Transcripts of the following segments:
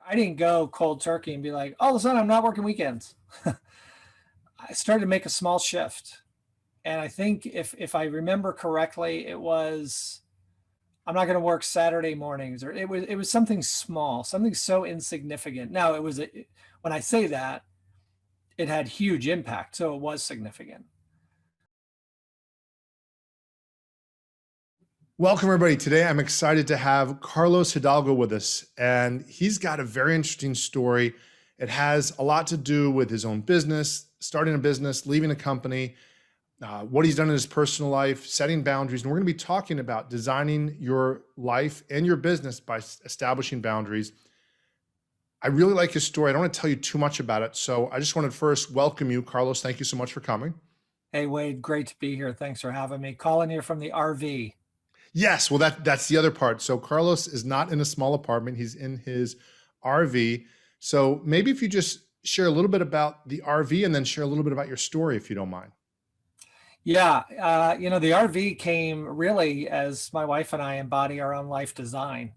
I didn't go cold turkey and be like, all of a sudden I'm not working weekends. I started to make a small shift. And I think if I remember correctly, it was, I'm not going to work Saturday mornings, or it was something small, something so insignificant. Now when I say that, it had huge impact. So it was significant. Welcome, everybody. Today, I'm excited to have Carlos Hidalgo with us, and he's got a very interesting story. It has a lot to do with his own business, starting a business, leaving a company, what he's done in his personal life, setting boundaries. And we're going to be talking about designing your life and your business by establishing boundaries. I really like his story. I don't want to tell you too much about it. So I just wanted to first welcome you, Carlos. Thank you so much for coming. Hey, Wade, great to be here. Thanks for having me. Calling you from the RV. Yes, well, that's the other part. So Carlos is not in a small apartment. He's in his RV. So maybe if you just share a little bit about the RV and then share a little bit about your story, if you don't mind. Yeah, the RV came really as my wife and I embody our own life design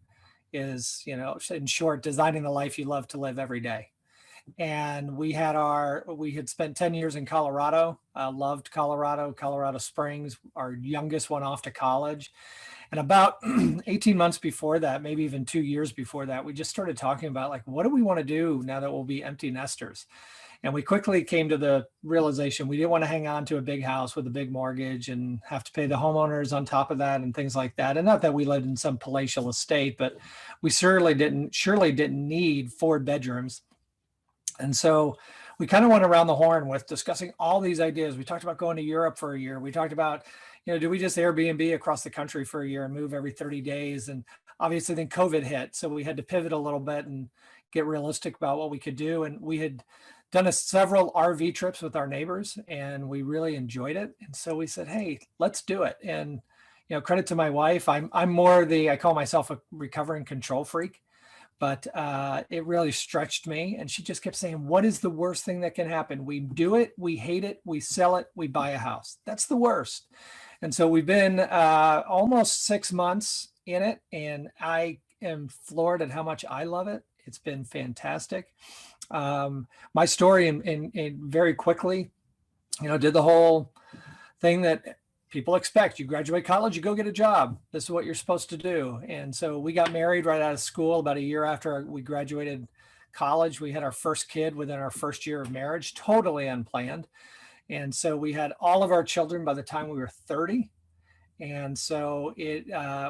is, in short, designing the life you love to live every day. And we had spent 10 years in Colorado, loved Colorado Springs, our youngest went off to college. And about 18 months before that, maybe even 2 years before that, we just started talking about like, what do we want to do now that we'll be empty nesters? And we quickly came to the realization we didn't want to hang on to a big house with a big mortgage and have to pay the homeowners on top of that and things like that. And not that we lived in some palatial estate, but we surely didn't need 4 bedrooms. And so we kind of went around the horn with discussing all these ideas. We talked about going to Europe for a year. We talked about, do we just Airbnb across the country for a year and move every 30 days? And obviously then COVID hit. So we had to pivot a little bit and get realistic about what we could do. And we had done several RV trips with our neighbors and we really enjoyed it. And so we said, hey, let's do it. And, credit to my wife. I'm more I call myself a recovering control freak. But it really stretched me. And she just kept saying, what is the worst thing that can happen? We do it, we hate it, we sell it, we buy a house. That's the worst. And so we've been almost 6 months in it. And I am floored at how much I love it. It's been fantastic. My story in very quickly, did the whole thing that people expect. You graduate college, you go get a job. This is what you're supposed to do. And so we got married right out of school. About a year after we graduated college, we had our first kid within our first year of marriage, totally unplanned. And so we had all of our children by the time we were 30. And so it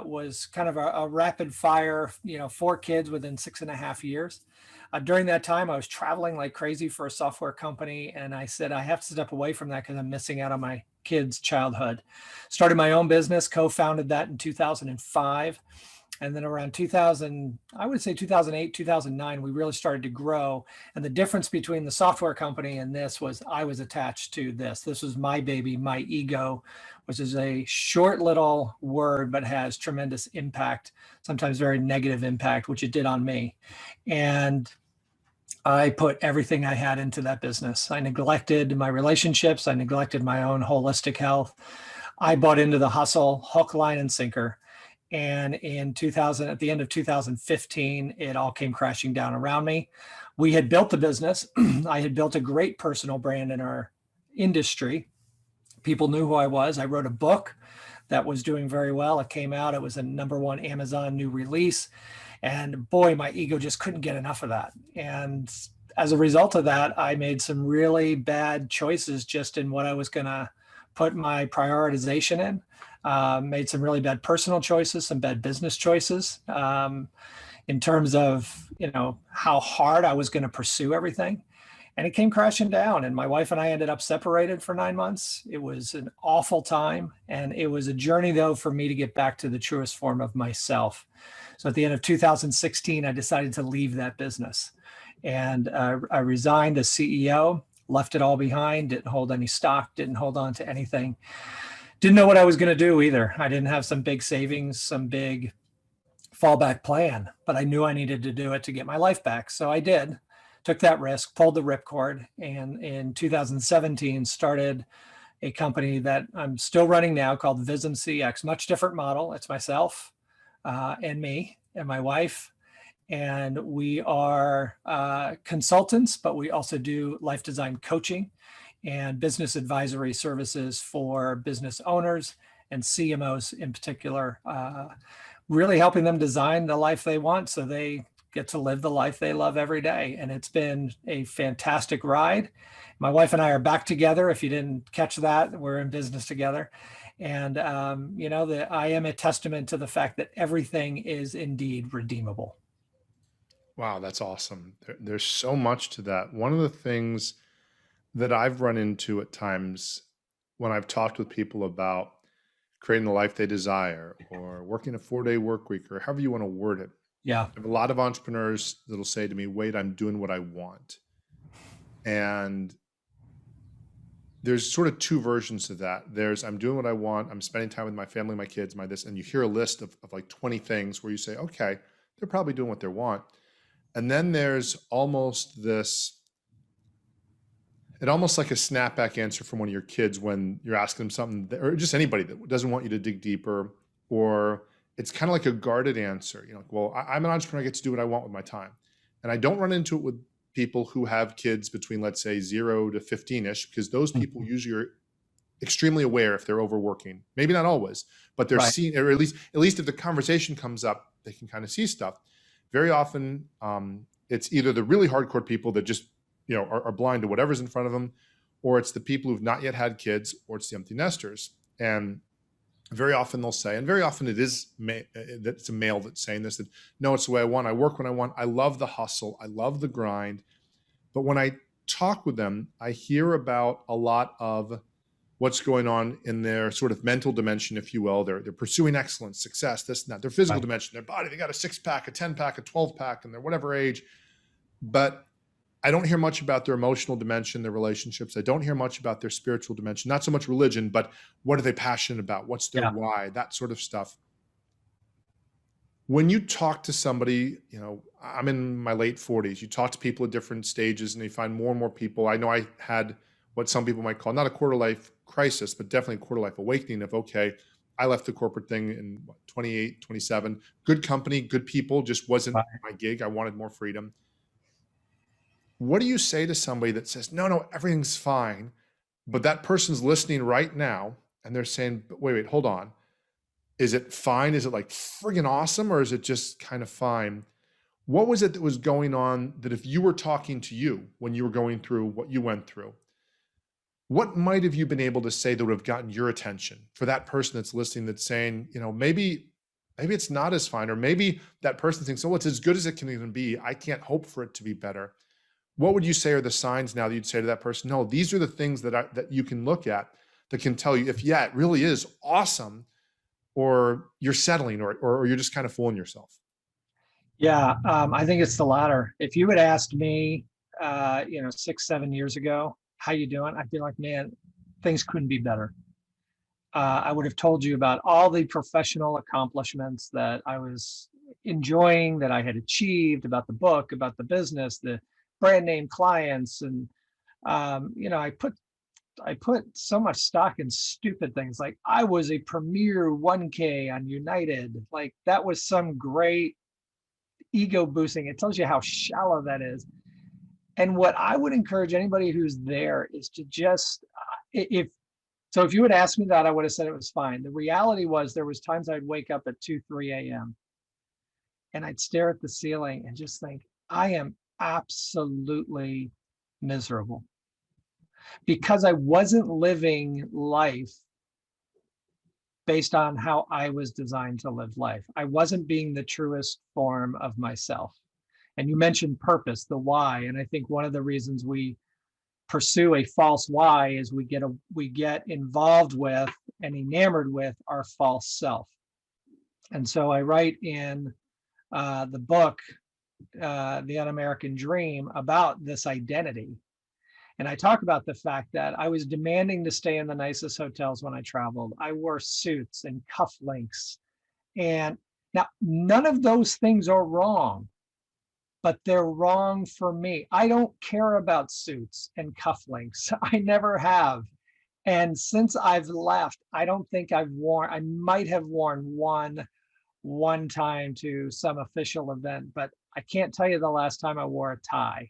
was kind of a rapid fire, 4 kids within 6.5 years. During that time, I was traveling like crazy for a software company. And I said, I have to step away from that because I'm missing out on my kids' childhood. Started my own business, co-founded that in 2005. And then around 2008, 2009, we really started to grow. And the difference between the software company and this was I was attached to this. This was my baby, my ego, which is a short little word, but has tremendous impact, sometimes very negative impact, which it did on me. And I put everything I had into that business. I neglected my relationships. I neglected my own holistic health. I bought into the hustle, hook, line, and sinker. And at the end of 2015, it all came crashing down around me. We had built the business. I had built a great personal brand in our industry. People knew who I was. I wrote a book that was doing very well. It came out. It was a #1 Amazon new release. And boy, my ego just couldn't get enough of that. And as a result of that, I made some really bad choices just in what I was going to put my prioritization in. Made some really bad personal choices, some bad business choices in terms of, how hard I was going to pursue everything. And it came crashing down. And my wife and I ended up separated for 9 months. It was an awful time. And it was a journey, though, for me to get back to the truest form of myself. So at the end of 2016, I decided to leave that business. And I resigned as CEO, left it all behind, didn't hold any stock, didn't hold on to anything. Didn't know what I was going to do either. I didn't have some big savings, some big fallback plan, but I knew I needed to do it to get my life back. So I did, took that risk, pulled the ripcord, and in 2017 started a company that I'm still running now called Vism CX. Much different model. It's myself and me and my wife. And we are consultants, but we also do life design coaching and business advisory services for business owners and CMOs in particular, really helping them design the life they want so they get to live the life they love every day. And it's been a fantastic ride. My wife and I are back together. If you didn't catch that, we're in business together. And, I am a testament to the fact that everything is indeed redeemable. Wow, that's awesome. There's so much to that. One of the things that I've run into at times when I've talked with people about creating the life they desire or working a 4-day work week or however you want to word it. Yeah. I have a lot of entrepreneurs that'll say to me, wait, I'm doing what I want. And there's sort of two versions to that. There's I'm doing what I want. I'm spending time with my family, my kids, my this, and you hear a list of like 20 things where you say, okay, they're probably doing what they want. And then there's almost this, it almost like a snapback answer from one of your kids when you're asking them something, or just anybody that doesn't want you to dig deeper, or it's kind of like a guarded answer. You know, well, I'm an entrepreneur, I get to do what I want with my time. And I don't run into it with people who have kids between, let's say, 0 to 15-ish, because those people usually are extremely aware if they're overworking. Maybe not always, but they're Right. seeing, or at least if the conversation comes up, they can kind of see stuff. Very often, it's either the really hardcore people that just are blind to whatever's in front of them, or it's the people who've not yet had kids, or it's the empty nesters. And very often they'll say, and very often it's a male that's saying this, that no, it's the way I want. I work when I want. I love the hustle. I love the grind. But when I talk with them, I hear about a lot of what's going on in their sort of mental dimension, if you will. They're pursuing excellence, success, this and that. Their physical Right. dimension, their body, they got a 6-pack, a 10-pack, a 12-pack, and they're whatever age. But I don't hear much about their emotional dimension, their relationships. I don't hear much about their spiritual dimension, not so much religion, but what are they passionate about? What's their Yeah. why? That sort of stuff. When you talk to somebody, I'm in my late 40s, you talk to people at different stages and you find more and more people. I know I had what some people might call not a quarter life crisis, but definitely a quarter life awakening of, okay, I left the corporate thing in 28, 27, good company, good people, just wasn't Right. my gig. I wanted more freedom. What do you say to somebody that says, no, everything's fine, but that person's listening right now and they're saying, wait, hold on. Is it fine? Is it like friggin' awesome? Or is it just kind of fine? What was it that was going on that if you were talking to you when you were going through what you went through, what might have you been able to say that would have gotten your attention for that person that's listening, that's saying, maybe it's not as fine, or maybe that person thinks, oh, it's as good as it can even be. I can't hope for it to be better. What would you say are the signs now that you'd say to that person, no, these are the things that you can look at that can tell you if, yeah, it really is awesome, or you're settling, or you're just kind of fooling yourself? Yeah. I think it's the latter. If you had asked me, 6, 7 years ago, how you doing? I'd be like, man, things couldn't be better. I would have told you about all the professional accomplishments that I was enjoying, that I had achieved, about the book, about the business, the brand name clients. And, I put so much stock in stupid things. Like I was a premier 1K on United. Like that was some great ego boosting. It tells you how shallow that is. And what I would encourage anybody who's there is to just, if you had asked me that, I would have said it was fine. The reality was there was times I'd wake up at 2, 3 a.m. and I'd stare at the ceiling and just think, I am absolutely miserable because I wasn't living life based on how I was designed to live life. I wasn't being the truest form of myself. And you mentioned purpose, the why. And I think one of the reasons we pursue a false why is we get involved with and enamored with our false self. And so I write in the book, The Un-American Dream, about this identity. And I talk about the fact that I was demanding to stay in the nicest hotels when I traveled. I wore suits and cufflinks. And now, none of those things are wrong, but they're wrong for me. I don't care about suits and cufflinks. I never have. And since I've left, I don't think I might have worn one one time to some official event, but I can't tell you the last time I wore a tie,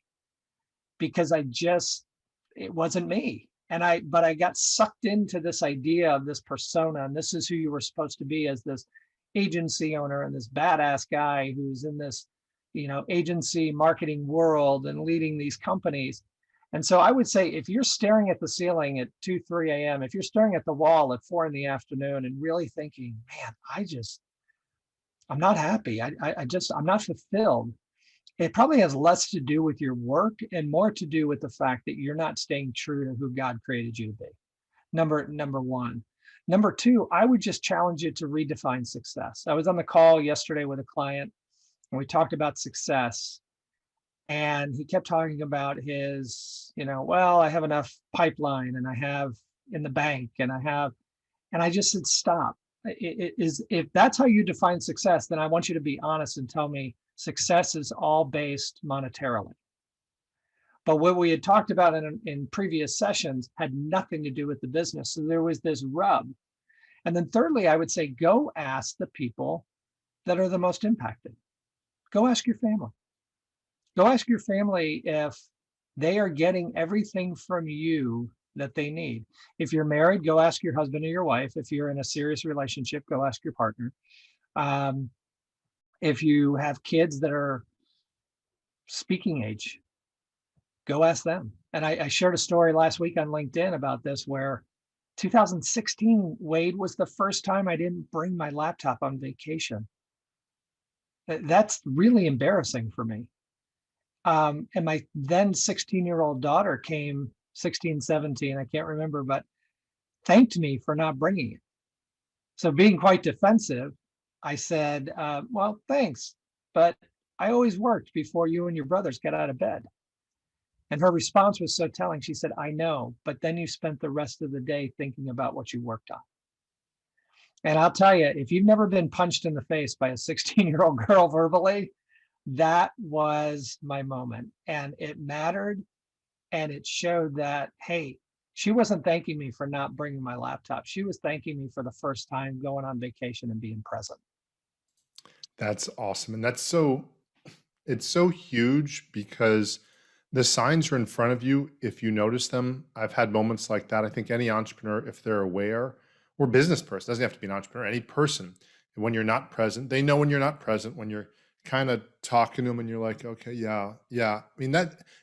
because it wasn't me. But I got sucked into this idea of this persona, and this is who you were supposed to be as this agency owner and this badass guy who's in this, agency marketing world and leading these companies. And so I would say, if you're staring at the ceiling at 2, 3 a.m., if you're staring at the wall at 4 in the afternoon and really thinking, man, I'm not happy. I'm not fulfilled. It probably has less to do with your work and more to do with the fact that you're not staying true to who God created you to be. Number one. Number two, I would just challenge you to redefine success. I was on the call yesterday with a client and we talked about success. And he kept talking about his, well, I have enough pipeline and I have in the bank and and I just said, stop. If that's how you define success, then I want you to be honest and tell me success is all based monetarily. But what we had talked about in previous sessions had nothing to do with the business. So there was this rub. And then thirdly, I would say, go ask the people that are the most impacted. Go ask your family. Go ask your family if they are getting everything from you that they need. If you're married, go ask your husband or your wife. If you're in a serious relationship, go ask your partner. If you have kids that are speaking age, go ask them. And I shared a story last week on LinkedIn about this, where 2016, Wade, was the first time I didn't bring my laptop on vacation. That's really embarrassing for me. And my then 16-year-old daughter came, 16, 17, I can't remember, but thanked me for not bringing it. So being quite defensive, I said, well, thanks, but I always worked before you and your brothers got out of bed. And her response was so telling. She said, I know, but then you spent the rest of the day thinking about what you worked on. And I'll tell you, if you've never been punched in the face by a 16-year-old girl verbally, that was my moment. And it mattered. And it showed that, hey, she wasn't thanking me for not bringing my laptop. She was thanking me for the first time going on vacation and being present. That's awesome. And it's so huge because the signs are in front of you if you notice them. I've had moments like that. I think any entrepreneur, if they're aware, or business person, doesn't have to be an entrepreneur, any person, when you're not present, they know when you're not present, when you're kind of talking to them and you're like, okay, yeah. I mean,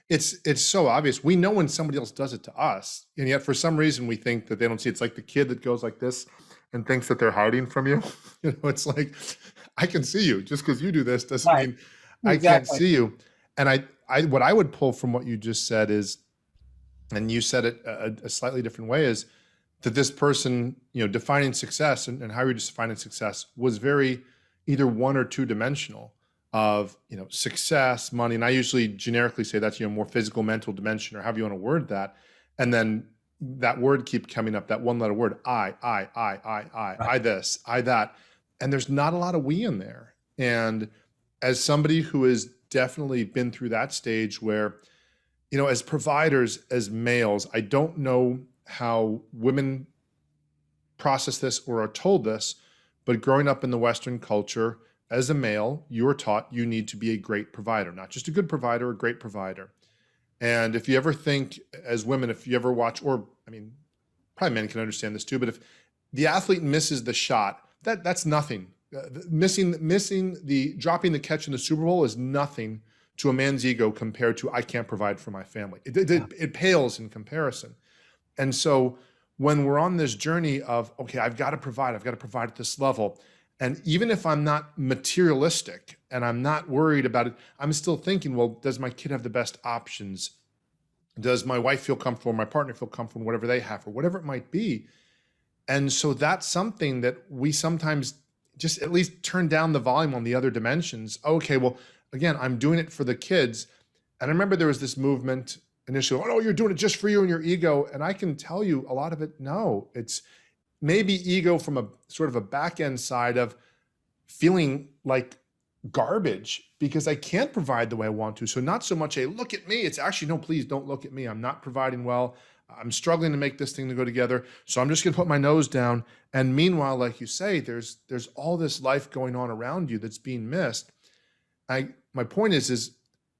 it's so obvious. We know when somebody else does it to us. And yet for some reason we think that they don't see. It's like the kid that goes like this and thinks that they're hiding from you. It's like, I can see you. Just because you do this doesn't mean I can't see you. And what I would pull from what you just said is, and you said it a slightly different way, is that this person, defining success and how you're defining success was very either one or two dimensional of, success, money. And I usually generically say that's, more physical, mental dimension, or however you want to word that. And then that word keep coming up, that one letter word, I this, I that. And there's not a lot of we in there. And as somebody who has definitely been through that stage where, as providers, as males, I don't know how women process this or are told this, but growing up in the Western culture, as a male, you are taught you need to be a great provider, not just a good provider, a great provider. And if you ever think as women, if you ever watch, or I mean, probably men can understand this too, but if the athlete misses the shot, that's nothing. Dropping the catch in the Super Bowl is nothing to a man's ego compared to I can't provide for my family. It pales in comparison. And so when we're on this journey of, okay, I've got to provide at this level. And even if I'm not materialistic and I'm not worried about it, I'm still thinking, well, does my kid have the best options? Does my wife feel comfortable, my partner feel comfortable, whatever they have, or whatever it might be? And so that's something that we sometimes just at least turn down the volume on the other dimensions. Okay, well, again, I'm doing it for the kids. And I remember there was this movement initially, oh, no, you're doing it just for you and your ego. And I can tell you a lot of it, no, it's maybe ego from a sort of a back end side of feeling like garbage because I can't provide the way I want to. So not so much a look at me, it's actually, no, please don't look at me. I'm not providing well. I'm struggling to make this thing to go together. So I'm just going to put my nose down. And meanwhile, like you say, there's all this life going on around you that's being missed. My point is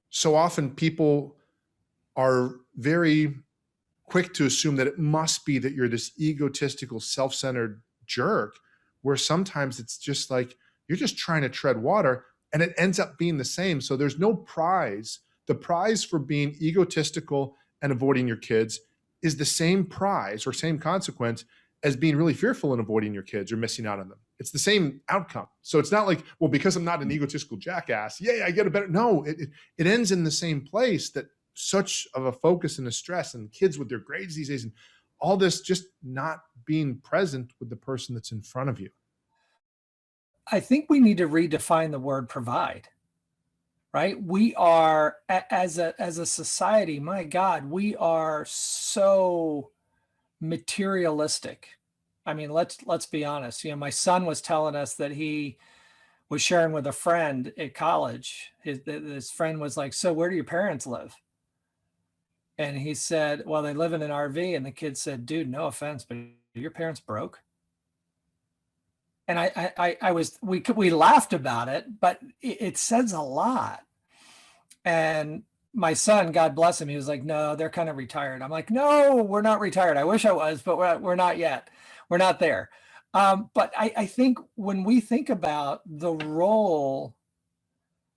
so often people are very quick to assume that it must be that you're this egotistical, self-centered jerk, where sometimes it's just like you're just trying to tread water and it ends up being the same. So there's no prize. The prize for being egotistical and avoiding your kids is the same prize or same consequence as being really fearful and avoiding your kids or missing out on them. It's the same outcome. So it's not like, well, because I'm not an egotistical jackass, yay, I get a better. No, it ends in the same place, that such of a focus and a stress, and kids with their grades these days and all this, just not being present with the person that's in front of you. I think we need to redefine the word provide, right? We are as a society, my God, we are so materialistic. I mean, let's be honest. You know, my son was telling us that he was sharing with a friend at college. His friend was like, "So where do your parents live?" And he said, "Well, they live in an RV." And the kid said, "Dude, no offense, but are your parents broke?" And we laughed about it, but it says a lot. And my son, God bless him, he was like, "No, they're kind of retired." I'm like, "No, we're not retired. I wish I was, but we're not yet. We're not there." But I think when we think about the role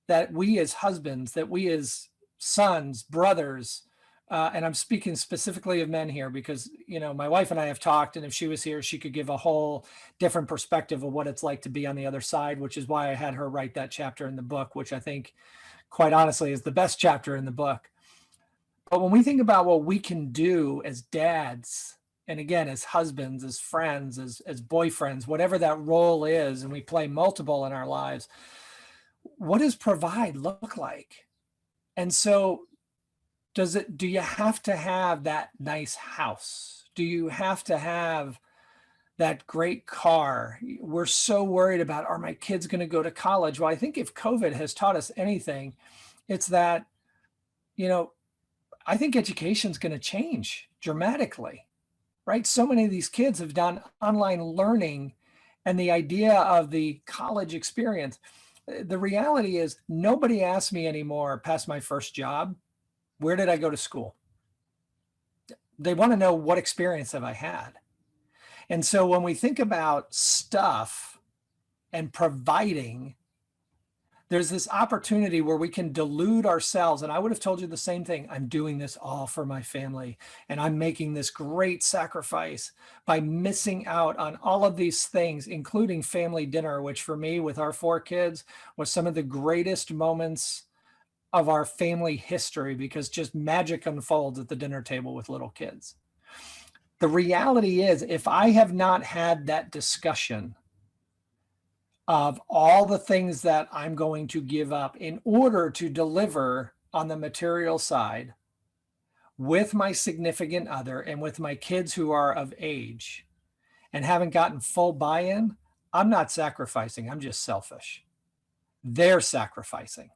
that we as husbands, that we as sons, brothers, and I'm speaking specifically of men here because, you know, my wife and I have talked, and if she was here, she could give a whole different perspective of what it's like to be on the other side, which is why I had her write that chapter in the book, which I think, quite honestly, is the best chapter in the book. But when we think about what we can do as dads, and again, as husbands, as friends, as boyfriends, whatever that role is, and we play multiple in our lives, what does provide look like? And so do you have to have that nice house? Do you have to have that great car? We're so worried about, are my kids going to go to college? Well, I think if COVID has taught us anything, it's that, you know, I think education is going to change dramatically, right? So many of these kids have done online learning, and the idea of the college experience. The reality is nobody asks me anymore past my first job, where did I go to school? They want to know, what experience have I had? And so when we think about stuff and providing, there's this opportunity where we can delude ourselves. And I would have told you the same thing. I'm doing this all for my family, and I'm making this great sacrifice by missing out on all of these things, including family dinner, which for me, with our 4 kids, was some of the greatest moments of our family history, because just magic unfolds at the dinner table with little kids. The reality is, if I have not had that discussion of all the things that I'm going to give up in order to deliver on the material side with my significant other and with my kids who are of age, and haven't gotten full buy-in, I'm not sacrificing. I'm just selfish. They're sacrificing.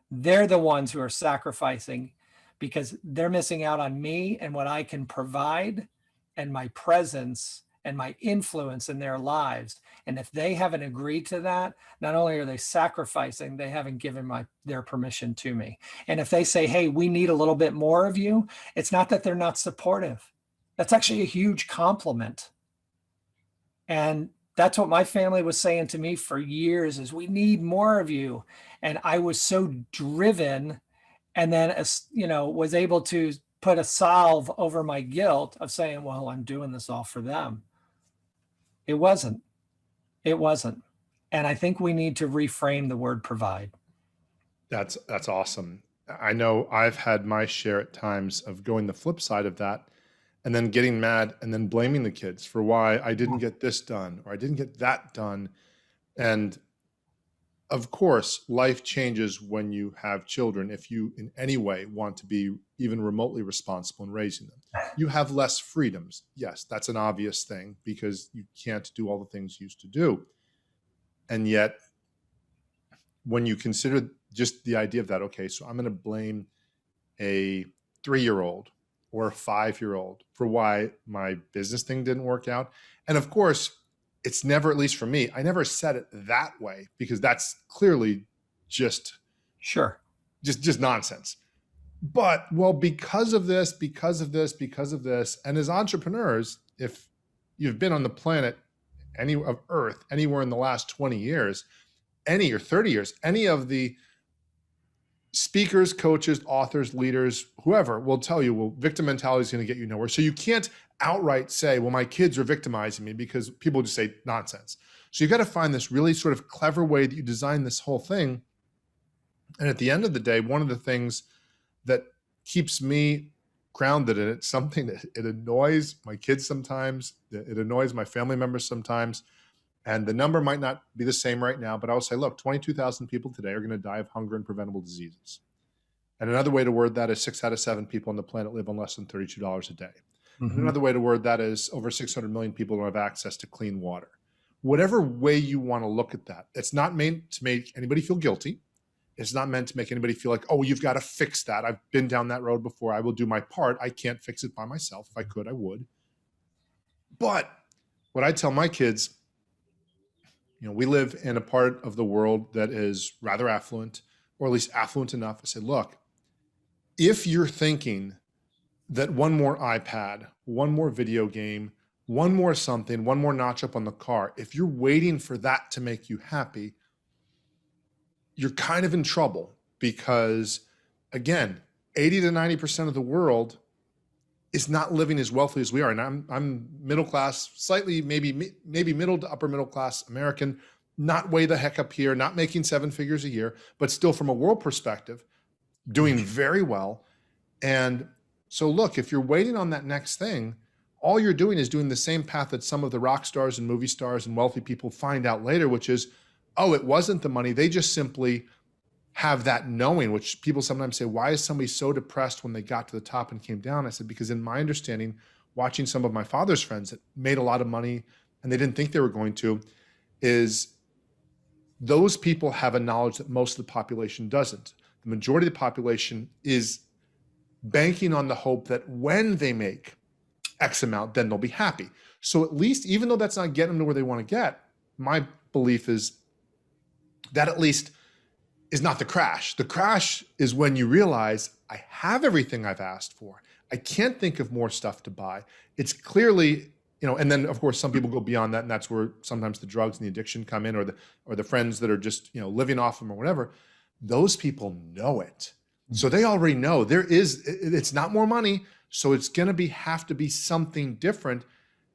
They're the ones who are sacrificing because they're missing out on me and what I can provide, and my presence and my influence in their lives. And if they haven't agreed to that, not only are they sacrificing, they haven't given their permission to me. And if they say, "Hey, we need a little bit more of you," it's not that they're not supportive. That's actually a huge compliment. And that's what my family was saying to me for years, is we need more of you. And I was so driven, and then, you know, was able to put a salve over my guilt of saying, well, I'm doing this all for them. It wasn't. It wasn't. And I think we need to reframe the word provide. That's awesome. I know I've had my share at times of going the flip side of that and then getting mad and then blaming the kids for why I didn't get this done or I didn't get that done. And of course, life changes when you have children. If you in any way want to be even remotely responsible in raising them, you have less freedoms. Yes, that's an obvious thing because you can't do all the things you used to do. And yet, when you consider just the idea of that, okay, so I'm going to blame a 3-year-old or a 5-year-old for why my business thing didn't work out. And of course, it's never, at least for me, I never said it that way because that's clearly just Sure. just nonsense. But well, because of this, because of this, because of this, and as entrepreneurs, if you've been on the planet any of Earth anywhere in the last 20 years, any or 30 years, any of the speakers, coaches, authors, leaders, whoever will tell you, well, victim mentality is going to get you nowhere. So you can't outright say, well, my kids are victimizing me, because people just say nonsense. So you got to find this really sort of clever way that you design this whole thing. And at the end of the day, one of the things that keeps me grounded in it, something that it annoys my kids sometimes, it annoys my family members sometimes, and the number might not be the same right now, but I'll say, look, 22,000 people today are going to die of hunger and preventable diseases. And another way to word that is 6 out of 7 people on the planet live on less than $32 a day. And another way to word that is over 600 million people don't have access to clean water. Whatever way you want to look at that, it's not meant to make anybody feel guilty. It's not meant to make anybody feel like, oh, you've got to fix that. I've been down that road before. I will do my part. I can't fix it by myself. If I could, I would. But what I tell my kids, we live in a part of the world that is rather affluent, or at least affluent enough. I say, look, if you're thinking that one more iPad, one more video game, one more something, one more notch up on the car, if you're waiting for that to make you happy, you're kind of in trouble, because again, 80 to 90% of the world is not living as wealthy as we are. And I'm middle class, slightly maybe middle to upper middle class American, not way the heck up here, not making 7 figures a year, but still from a world perspective, doing very well. And so look, if you're waiting on that next thing, all you're doing is doing the same path that some of the rock stars and movie stars and wealthy people find out later, which is, oh, it wasn't the money. They just simply have that knowing, which people sometimes say, why is somebody so depressed when they got to the top and came down? I said, because in my understanding, watching some of my father's friends that made a lot of money and they didn't think they were going to, is those people have a knowledge that most of the population doesn't. The majority of the population is banking on the hope that when they make X amount, then they'll be happy. So at least, even though that's not getting them to where they want to get, my belief is that at least is not the crash. The crash is when you realize, I have everything I've asked for. I can't think of more stuff to buy. It's clearly, and then of course some people go beyond that, and that's where sometimes the drugs and the addiction come in, or the friends that are just, living off them or whatever. Those people know it. So they already know it's not more money. So it's going to have to be something different.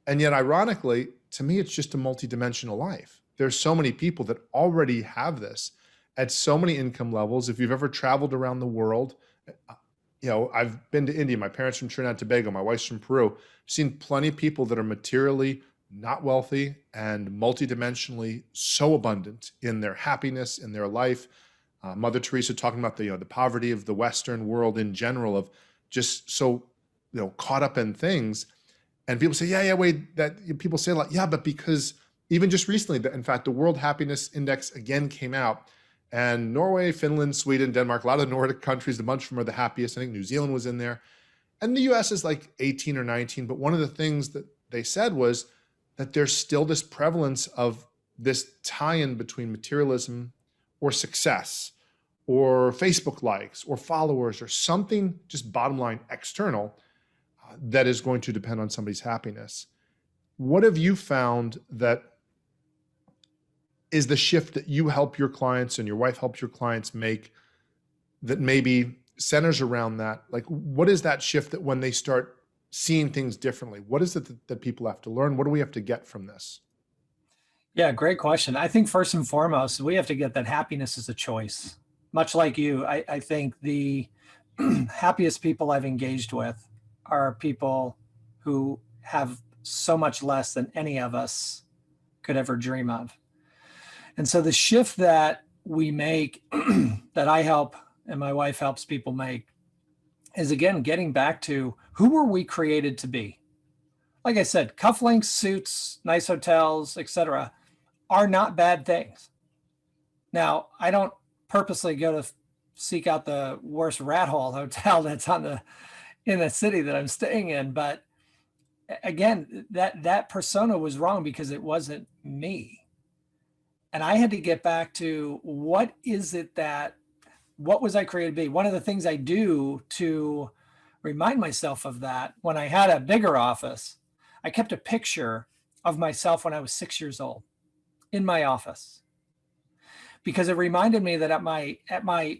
And yet ironically, to me, it's just a multidimensional life. There's so many people that already have this at so many income levels. If you've ever traveled around the world, I've been to India. My parents from Trinidad and Tobago. My wife's from Peru. I've seen plenty of people that are materially not wealthy and multidimensionally so abundant in their happiness, in their life. Mother Teresa talking about the poverty of the Western world in general, of just so caught up in things. And people say, yeah, wait, people say a lot. Yeah, but because even just recently, in fact, the World Happiness Index again came out, and Norway, Finland, Sweden, Denmark, a lot of the Nordic countries, a bunch of them are the happiest. I think New Zealand was in there. And the US is like 18 or 19. But one of the things that they said was that there's still this prevalence of this tie-in between materialism or success or Facebook likes or followers or something just bottom line external that is going to depend on somebody's happiness. What have you found that is the shift that you help your clients and your wife helps your clients make that maybe centers around that? Like, what is that shift that when they start seeing things differently, what is it that people have to learn? What do we have to get from this? Yeah, great question. I think first and foremost, we have to get that happiness is a choice. Much like you, I think the happiest people I've engaged with are people who have so much less than any of us could ever dream of. And so the shift that we make, that I help and my wife helps people make, is again, getting back to who were we created to be? Like I said, cufflinks, suits, nice hotels, etc., are not bad things. Now, I don't purposely go to seek out the worst rat hole hotel that's on the in the city that I'm staying in. But again, that persona was wrong because it wasn't me. And I had to get back to what is it that, what was I created to be? One of the things I do to remind myself of that, when I had a bigger office, I kept a picture of myself when I was 6 years old in my office, because it reminded me that at my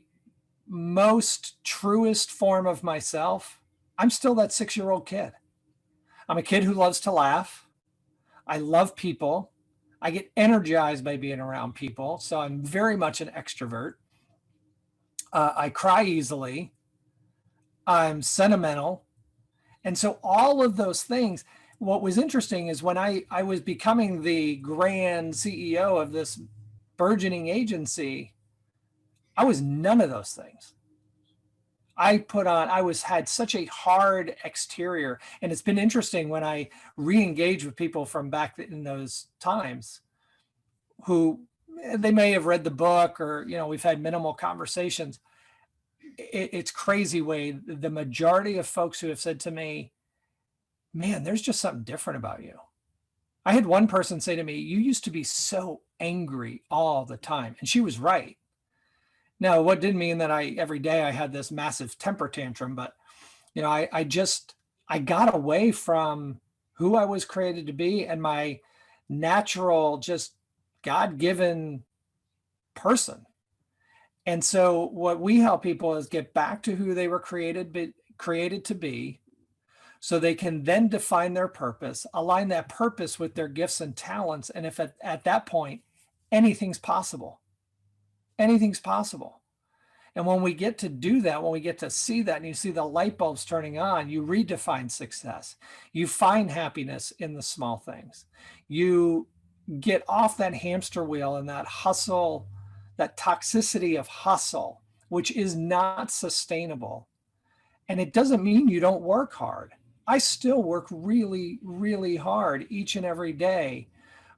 most truest form of myself, I'm still that 6 year old kid. I'm a kid who loves to laugh. I love people. I get energized by being around people. So I'm very much an extrovert. I cry easily. I'm sentimental. And so all of those things, what was interesting is when I was becoming the grand CEO of this burgeoning agency, I was none of those things. I had such a hard exterior. And it's been interesting when I re-engage with people from back in those times who they may have read the book, or, we've had minimal conversations. It's crazy, Wade. The majority of folks who have said to me, man, there's just something different about you. I had one person say to me, you used to be so angry all the time. And she was right. Now, what didn't mean that every day I had this massive temper tantrum, but I got away from who I was created to be and my natural, just God-given person. And so what we help people is get back to who they were created to be, so they can then define their purpose, align that purpose with their gifts and talents. And if at that point, anything's possible, anything's possible. And when we get to do that, when we get to see that, and you see the light bulbs turning on, you redefine success. You find happiness in the small things. You get off that hamster wheel and that hustle, that toxicity of hustle, which is not sustainable. And it doesn't mean you don't work hard. I still work really, really hard each and every day,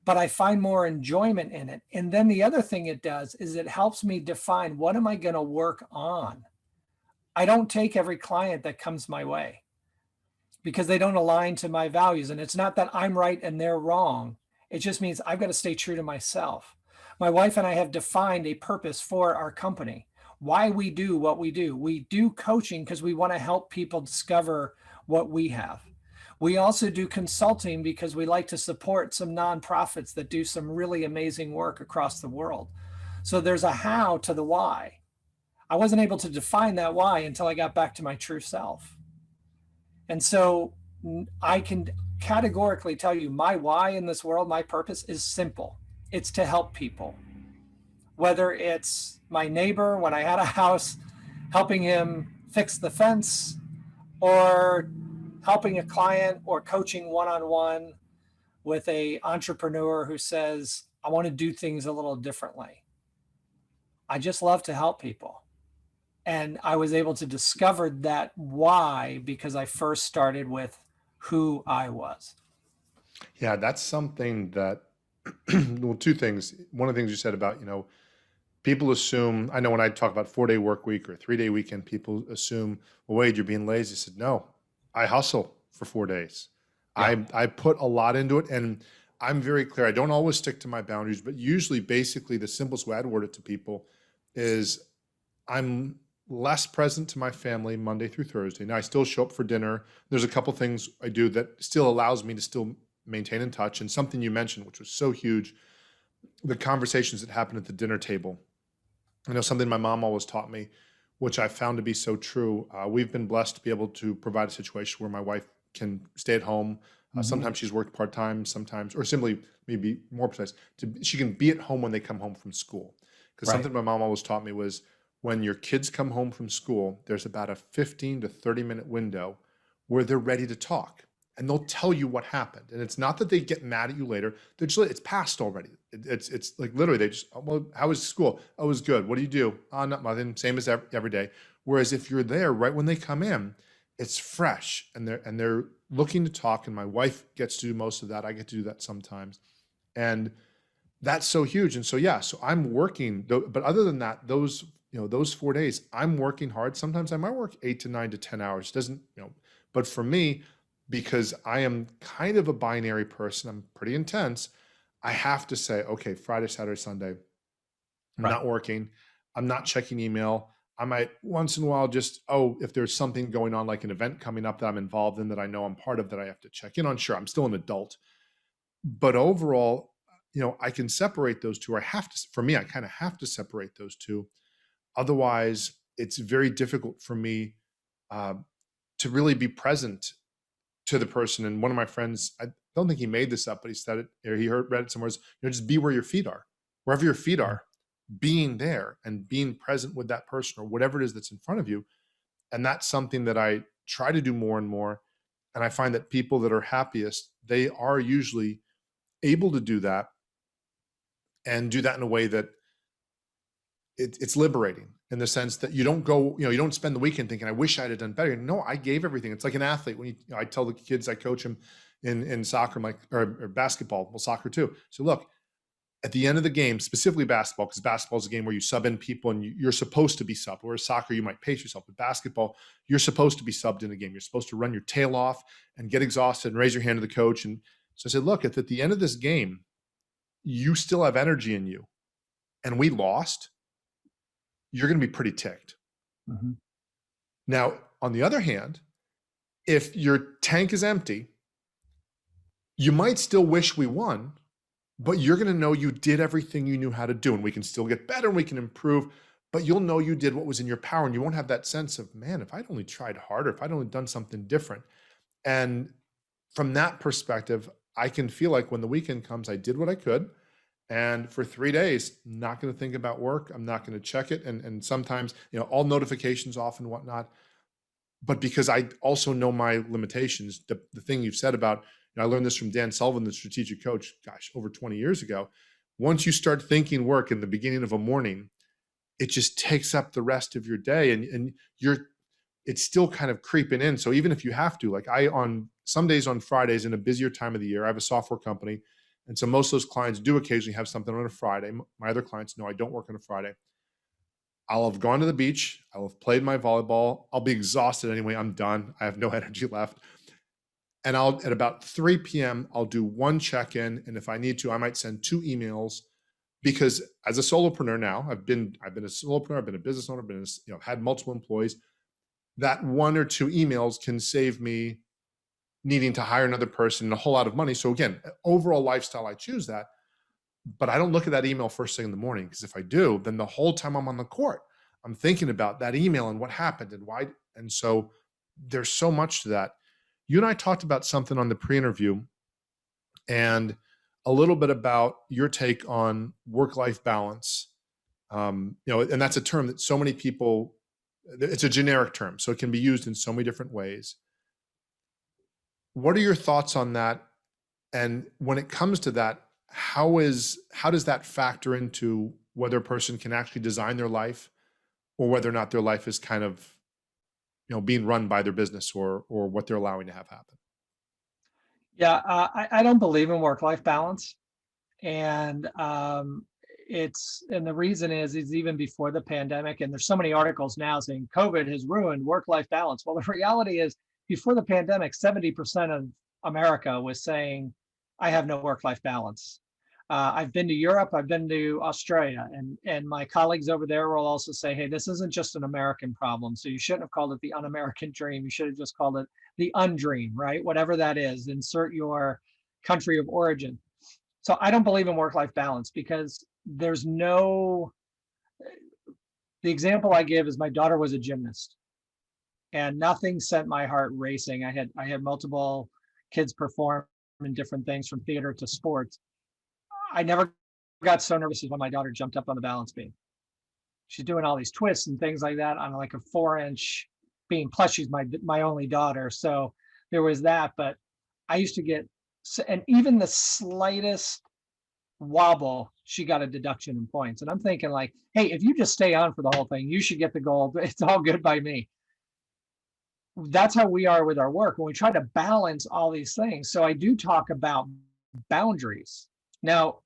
but I find more enjoyment in it. And then the other thing it does is it helps me define, what am I going to work on? I don't take every client that comes my way because they don't align to my values. And it's not that I'm right and they're wrong. It just means I've got to stay true to myself. My wife and I have defined a purpose for our company, why we do what we do. We do coaching because we want to help people discover what we have. We also do consulting because we like to support some nonprofits that do some really amazing work across the world. So there's a how to the why. I wasn't able to define that why until I got back to my true self. And so I can categorically tell you my why in this world, my purpose is simple. It's to help people. Whether it's my neighbor when I had a house, helping him fix the fence, or helping a client, or coaching one-on-one with an entrepreneur who says, I want to do things a little differently. I just love to help people. And I was able to discover that why because I first started with who I was. Yeah, that's something that, well, two things. One of the things you said about, people assume, I know when I talk about 4-day work week or 3-day weekend, people assume, well, Wade, you're being lazy. I said, no, I hustle for 4 days. Yeah. I put a lot into it, and I'm very clear. I don't always stick to my boundaries, but usually basically the simplest way I'd word it to people is I'm less present to my family Monday through Thursday. Now I still show up for dinner. There's a couple things I do that still allows me to still maintain in touch. And something you mentioned, which was so huge, the conversations that happen at the dinner table. I know something my mom always taught me, which I found to be so true. We've been blessed to be able to provide a situation where my wife can stay at home. Sometimes she's worked part-time, sometimes, or simply maybe more precise, she can be at home when they come home from school. Because Right. something my mom always taught me was, when your kids come home from school, there's about a 15 to 30-minute window where they're ready to talk. And they'll tell you what happened. And it's not that they get mad at you later. They're just, it's past already. It's like literally they just, oh, well, how was school? Oh, it was good. What do you do? Oh, not nothing. Same as every day. Whereas if you're there right when they come in, it's fresh and they're looking to talk. And my wife gets to do most of that. I get to do that sometimes. And that's so huge. And so, yeah, so I'm working, but other than that, those those 4 days, I'm working hard. Sometimes I might work 8 to 9 to 10 hours. Doesn't, but for me, because I am kind of a binary person, I'm pretty intense. I have to say, okay, Friday, Saturday, Sunday, I'm Right. not working. I'm not checking email. I might once in a while just, if there's something going on, like an event coming up that I'm involved in that I know I'm part of that I have to check in on. Sure, I'm still an adult. But overall, I can separate those two. I have to, for me, I kind of have to separate those two. Otherwise, it's very difficult for me uh, to really be present to the person. And one of my friends, I don't think he made this up, but he said it, or read it somewhere, is, just be where your feet are. Wherever your feet Yeah. are, being there and being present with that person or whatever it is that's in front of you. And that's something that I try to do more and more. And I find that people that are happiest, they are usually able to do that and do that in a way that it's liberating, in the sense that you don't go, you don't spend the weekend thinking, I wish I'd have done better. No, I gave everything. It's like an athlete. When I tell the kids I coach them in soccer, like, or basketball, well, soccer too. So look, at the end of the game, specifically basketball, because basketball is a game where you sub in people and you're supposed to be subbed. Whereas soccer, you might pace yourself. But basketball, you're supposed to be subbed in a game. You're supposed to run your tail off and get exhausted and raise your hand to the coach. And so I said, look, at the end of this game, you still have energy in you, and we lost, you're going to be pretty ticked. Mhm. Now, on the other hand, if your tank is empty, you might still wish we won, but you're going to know you did everything you knew how to do, and we can still get better and we can improve, but you'll know you did what was in your power, and you won't have that sense of, man, if I'd only tried harder, if I'd only done something different. And from that perspective, I can feel like when the weekend comes, I did what I could. And for 3 days, I'm not going to think about work. I'm not going to check it. And sometimes, all notifications off and whatnot. But because I also know my limitations, the thing you've said about, I learned this from Dan Sullivan, the strategic coach, gosh, over 20 years ago. Once you start thinking work in the beginning of a morning, it just takes up the rest of your day, and it's still kind of creeping in. So even if you have to, like, on some days, on Fridays, in a busier time of the year, I have a software company. And so most of those clients do occasionally have something on a Friday. My other clients know I don't work on a Friday. I'll have gone to the beach. I'll have played my volleyball. I'll be exhausted anyway. I'm done. I have no energy left. And at about 3 p.m., I'll do one check-in. And if I need to, I might send 2 emails, because as a solopreneur now, I've been a solopreneur, I've been a business owner, had multiple employees. That 1 or 2 emails can save me needing to hire another person and a whole lot of money. So again, overall lifestyle, I choose that. But I don't look at that email first thing in the morning, because if I do, then the whole time I'm on the court, I'm thinking about that email and what happened and why. And so there's so much to that. You and I talked about something on the pre-interview, and a little bit about your take on work-life balance. And that's a term that so many people, it's a generic term, so it can be used in so many different ways. What are your thoughts on that? And when it comes to that, how does that factor into whether a person can actually design their life, or whether or not their life is kind of, being run by their business, or what they're allowing to have happen? Yeah, I don't believe in work-life balance, and the reason is even before the pandemic, and there's so many articles now saying COVID has ruined work-life balance. Well, the reality is, before the pandemic, 70% of America was saying, I have no work-life balance. I've been to Europe, I've been to Australia, and my colleagues over there will also say, hey, this isn't just an American problem. So you shouldn't have called it the Un-American Dream. You should have just called it the Undream, right? Whatever that is, insert your country of origin. So I don't believe in work-life balance, because there's no, the example I give is my daughter was a gymnast, and nothing sent my heart racing. I had multiple kids perform in different things, from theater to sports. I never got so nervous as when my daughter jumped up on the balance beam. She's doing all these twists and things like that on like a 4-inch beam. Plus, she's my only daughter, so there was that. But I used to get, and even the slightest wobble, she got a deduction in points. And I'm thinking like, hey, if you just stay on for the whole thing, you should get the gold. It's all good by me. That's how we are with our work when we try to balance all these things. So I do talk about boundaries. Now,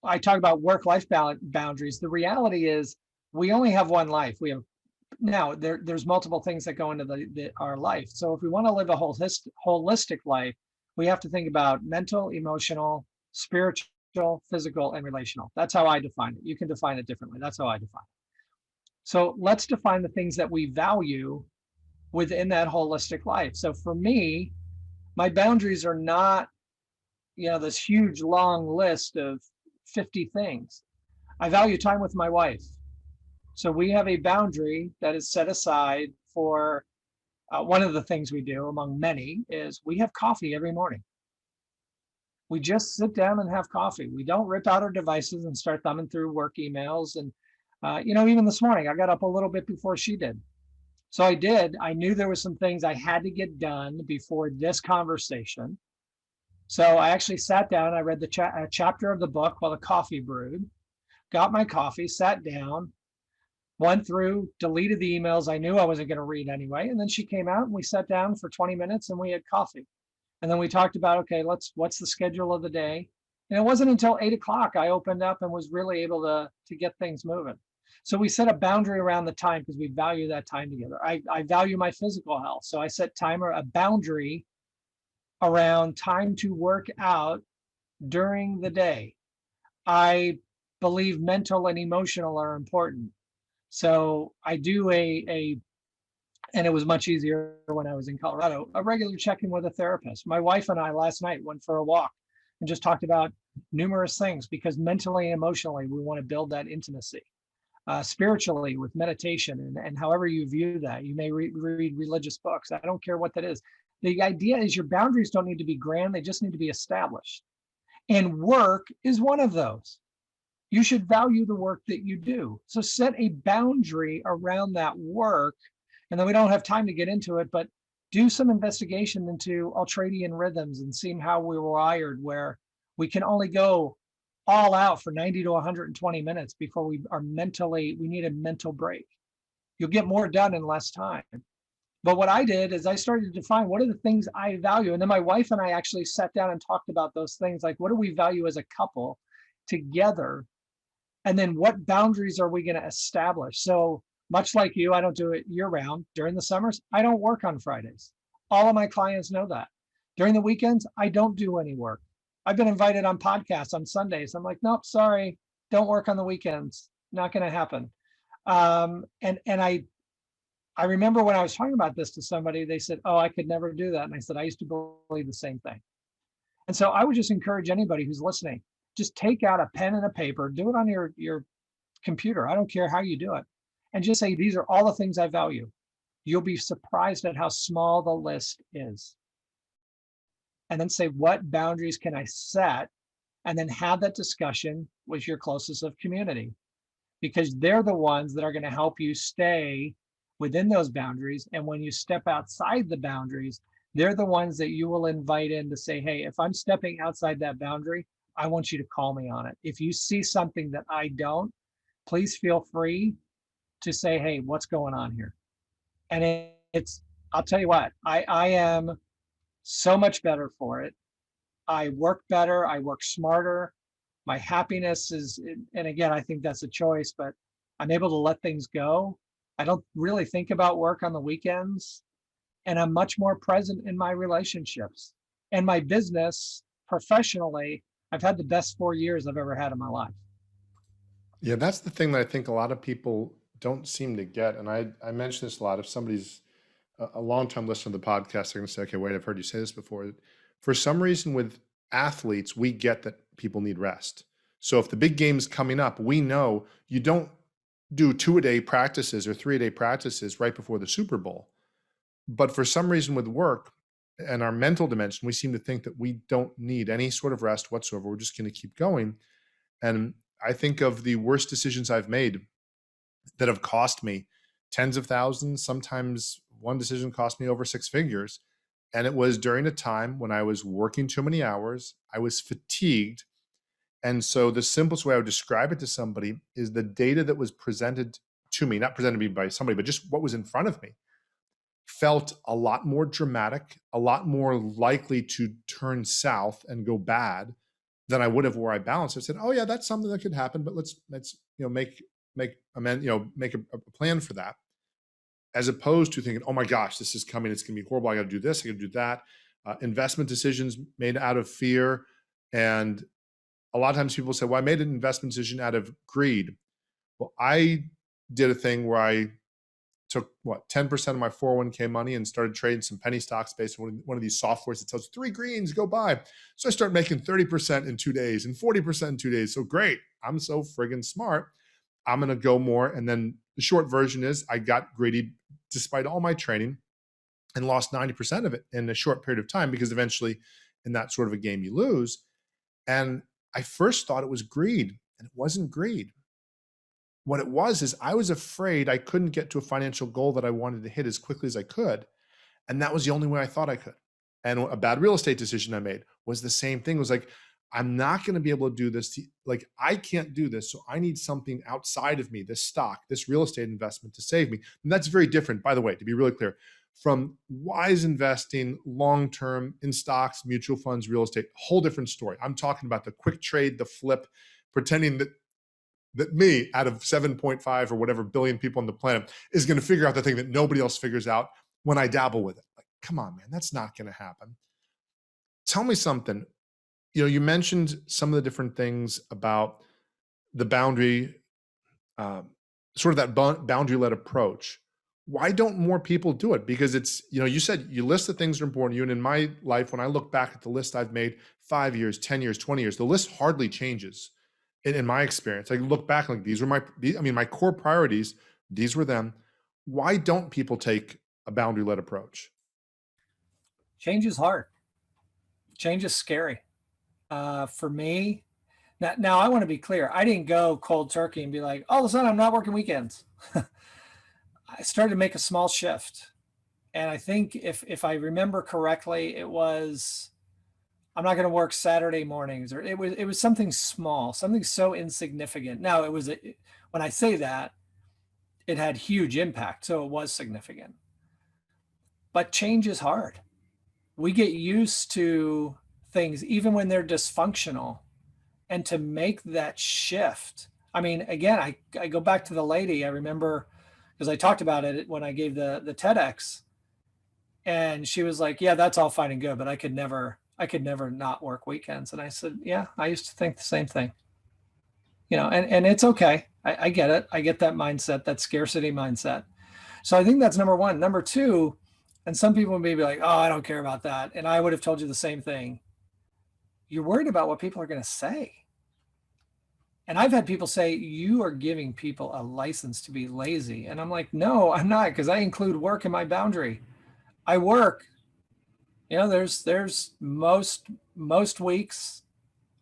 I talk about work-life boundaries. The reality is, we only have one life. We have now there's multiple things that go into our life. So if we want to live a holistic life, we have to think about mental, emotional, spiritual, physical, and relational. That's how I define it. You can define it differently. That's how I define it. So let's define the things that we value within that holistic life. So for me, my boundaries are not, this huge long list of 50 things. I value time with my wife. So we have a boundary that is set aside for one of the things we do among many is we have coffee every morning. We just sit down and have coffee. We don't rip out our devices and start thumbing through work emails. And, even this morning, I got up a little bit before she did. So I did. I knew there was some things I had to get done before this conversation. So I actually sat down. I read a chapter of the book while the coffee brewed, got my coffee, sat down, went through, deleted the emails I knew I wasn't going to read anyway. And then she came out and we sat down for 20 minutes and we had coffee. And then we talked about, okay, what's the schedule of the day? And it wasn't until 8 o'clock I opened up and was really able to get things moving. So we set a boundary around the time because we value that time together. I value my physical health. So I set a boundary around time to work out during the day. I believe mental and emotional are important. So I do and it was much easier when I was in Colorado, a regular check-in with a therapist. My wife and I last night went for a walk and just talked about numerous things because mentally and emotionally, we want to build that intimacy. Spiritually with meditation and however you view that. You may read religious books. I don't care what that is. The idea is your boundaries don't need to be grand. They just need to be established. And work is one of those. You should value the work that you do. So set a boundary around that work. And then we don't have time to get into it, but do some investigation into ultradian rhythms and seeing how we're wired, where we can only go all out for 90 to 120 minutes before we need a mental break. You'll get more done in less time. But what I did is I started to define what are the things I value. And then my wife and I actually sat down and talked about those things. Like, what do we value as a couple together? And then what boundaries are we going to establish? So much like you, I don't do it year round. During the summers, I don't work on Fridays. All of my clients know that. During the weekends, I don't do any work. I've been invited on podcasts on Sundays. I'm like, nope, sorry, don't work on the weekends. Not going to happen. And I remember when I was talking about this to somebody, they said, oh, I could never do that. And I said, I used to believe the same thing. And so I would just encourage anybody who's listening, just take out a pen and a paper, do it on your computer. I don't care how you do it. And just say, these are all the things I value. You'll be surprised at how small the list is. And then say, what boundaries can I set? And then have that discussion with your closest of community, because they're the ones that are going to help you stay within those boundaries. And when you step outside the boundaries, they're the ones that you will invite in to say, hey, if I'm stepping outside that boundary, I want you to call me on it. If you see something that I don't, please feel free to say, hey, what's going on here? And I'll tell you what, I am so much better for it. I work better, I work smarter. My happiness is, and again, I think that's a choice, but I'm able to let things go. I don't really think about work on the weekends, and I'm much more present in my relationships and my business professionally. I've had the best 4 years I've ever had in my life. Yeah, that's the thing that I think a lot of people don't seem to get. And I mention this a lot. If somebody's a long-time listener to the podcast, they're going to say, okay, wait, I've heard you say this before. For some reason with athletes, we get that people need rest. So if the big game's coming up, we know you don't do 2-a-day practices or 3-a-day practices right before the Super Bowl. But for some reason with work and our mental dimension, we seem to think that we don't need any sort of rest whatsoever. We're just going to keep going. And I think of the worst decisions I've made that have cost me tens of thousands. Sometimes one decision cost me over 6 figures. And it was during a time when I was working too many hours. I was fatigued. And so the simplest way I would describe it to somebody is the data that was presented to me, not presented to me by somebody, but just what was in front of me, felt a lot more dramatic, a lot more likely to turn south and go bad than I would have where I balanced. I said, oh yeah, that's something that could happen, but let's make make a plan for that, as opposed to thinking, oh my gosh, this is coming, it's going to be horrible, I got to do this, I got to do that. Investment decisions made out of fear. And a lot of times people say, well, I made an investment decision out of greed. Well, I did a thing where I took 10% of my 401k money and started trading some penny stocks based on one of these softwares that tells 3 greens, go buy. So I started making 30% in 2 days and 40% in 2 days. So great, I'm so friggin' smart, I'm going to go more. And then the short version is I got greedy despite all my training and lost 90% of it in a short period of time, because eventually in that sort of a game you lose. And I first thought it was greed, and it wasn't greed. What it was is I was afraid I couldn't get to a financial goal that I wanted to hit as quickly as I could. And that was the only way I thought I could. And a bad real estate decision I made was the same thing. It was like, I'm not going to be able to do this. Like, I can't do this. So I need something outside of me, this stock, this real estate investment to save me. And that's very different, by the way, to be really clear, from wise investing long-term in stocks, mutual funds, real estate, whole different story. I'm talking about the quick trade, the flip, pretending that me out of 7.5 or whatever billion people on the planet is going to figure out the thing that nobody else figures out when I dabble with it. Like, come on, man, that's not going to happen. Tell me something. You mentioned some of the different things about the boundary, sort of that boundary-led approach. Why don't more people do it? Because it's, you said you list the things that are important to you. And in my life, when I look back at the list I've made 5 years, 10 years, 20 years, the list hardly changes. In my experience, I look back like these were my core priorities. These were them. Why don't people take a boundary-led approach? Change is hard. Change is scary. For me, now I want to be clear. I didn't go cold turkey and be like, all of a sudden I'm not working weekends. I started to make a small shift. And I think if I remember correctly, it was, I'm not going to work Saturday mornings, or it was something small, something so insignificant. Now when I say that, it had huge impact. So it was significant, but change is hard. We get used to things, even when they're dysfunctional, and to make that shift. I mean, again, I go back to the lady. I remember because I talked about it when I gave the TEDx, and she was like, yeah, that's all fine and good, but I could never not work weekends. And I said, yeah, I used to think the same thing, and it's okay. I get it. I get that mindset, that scarcity mindset. So I think that's number one. Number two, and some people may be like, oh, I don't care about that. And I would have told you the same thing. You're worried about what people are going to say. And I've had people say, you are giving people a license to be lazy. And I'm like, no, I'm not, because I include work in my boundary. I work. There's most weeks.